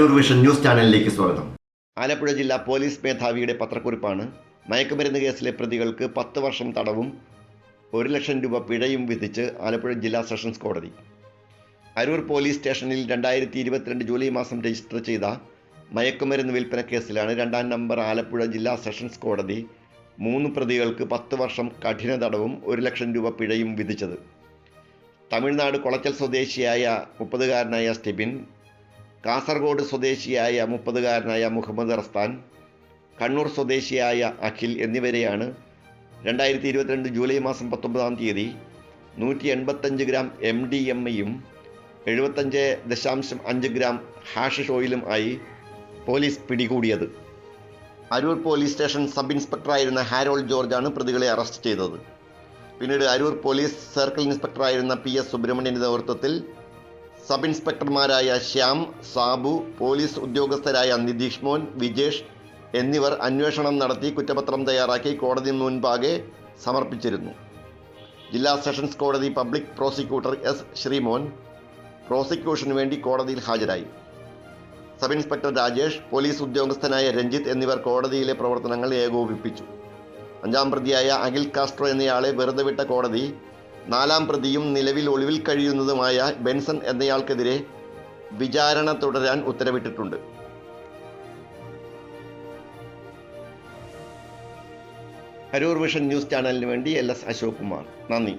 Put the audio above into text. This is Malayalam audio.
അരൂർ വിഷൻ ന്യൂസ് ചാനലിലേക്ക് സ്വാഗതം. ആലപ്പുഴ ജില്ലാ പോലീസ് മേധാവിയുടെ പത്രക്കുറിപ്പാണ്. മയക്കുമരുന്ന് കേസിലെ പ്രതികൾക്ക് 10 വർഷം തടവും 1 ലക്ഷം രൂപ പിഴയും വിധിച്ച് ആലപ്പുഴ ജില്ലാ സെഷൻസ് കോടതി. അരൂർ പോലീസ് സ്റ്റേഷനിൽ 2022 ജൂലൈ മാസം രജിസ്റ്റർ ചെയ്ത മയക്കുമരുന്ന് വിൽപ്പന കേസിലാണ് 2ാം നമ്പർ ആലപ്പുഴ ജില്ലാ സെഷൻസ് കോടതി 3 പ്രതികൾക്ക് 10 വർഷം കഠിന തടവും 1 ലക്ഷം രൂപ പിഴയും വിധിച്ചത്. തമിഴ്നാട് കൊളച്ചൽ സ്വദേശിയായ 30-കാരനായ സ്റ്റെബിൻ, കാസർഗോഡ് സ്വദേശിയായ 30-കാരനായ മുഹമ്മദ് റസ്താൻ, കണ്ണൂർ സ്വദേശിയായ അഖിൽ എന്നിവരെയാണ് 2022 ജൂലൈ മാസം 19-ാം തീയതി 185 ഗ്രാം MDMA-യും 75.5 ഗ്രാം ഹാഷിഷ് ഓയിലും ആയി പോലീസ് പിടികൂടിയത്. അരൂർ പോലീസ് സ്റ്റേഷൻ സബ് ഇൻസ്പെക്ടറായിരുന്ന ഹാരോൾഡ് ജോർജാണ് പ്രതികളെ അറസ്റ്റ് ചെയ്തത്. പിന്നീട് അരൂർ പോലീസ് സർക്കിൾ ഇൻസ്പെക്ടറായിരുന്ന PS സുബ്രഹ്മണ്യൻ്റെ നേതൃത്വത്തിൽ സബ് ഇൻസ്പെക്ടർമാരായ ശ്യാം, സാബു, പോലീസ് ഉദ്യോഗസ്ഥരായ നിതീഷ് മോൻ, വിജേഷ് എന്നിവർ അന്വേഷണം നടത്തി കുറ്റപത്രം തയ്യാറാക്കി കോടതി മുൻപാകെ സമർപ്പിച്ചിരുന്നു. ജില്ലാ സെഷൻസ് കോടതി പബ്ലിക് പ്രോസിക്യൂട്ടർ S ശ്രീമോൻ പ്രോസിക്യൂഷനു വേണ്ടി കോടതിയിൽ ഹാജരായി. സബ് ഇൻസ്പെക്ടർ രാജേഷ്, പോലീസ് ഉദ്യോഗസ്ഥനായ രഞ്ജിത്ത് എന്നിവർ കോടതിയിലെ പ്രവർത്തനങ്ങൾ ഏകോപിപ്പിച്ചു. 5ാം പ്രതിയായ അഖിൽ കാസ്ട്രോ എന്നയാളെ വെറുതെ വിട്ട കോടതി 4ാം പ്രതിയും നിലവിൽ ഒളിവിൽ കഴിയുന്നതുമായ ബെൻസൺ എന്നയാൾക്കെതിരെ വിചാരണ തുടരാൻ ഉത്തരവിട്ടിട്ടുണ്ട്. അരൂർ വിഷൻ ന്യൂസ് ചാനലിന് വേണ്ടി LS അശോക് കുമാർ. നന്ദി.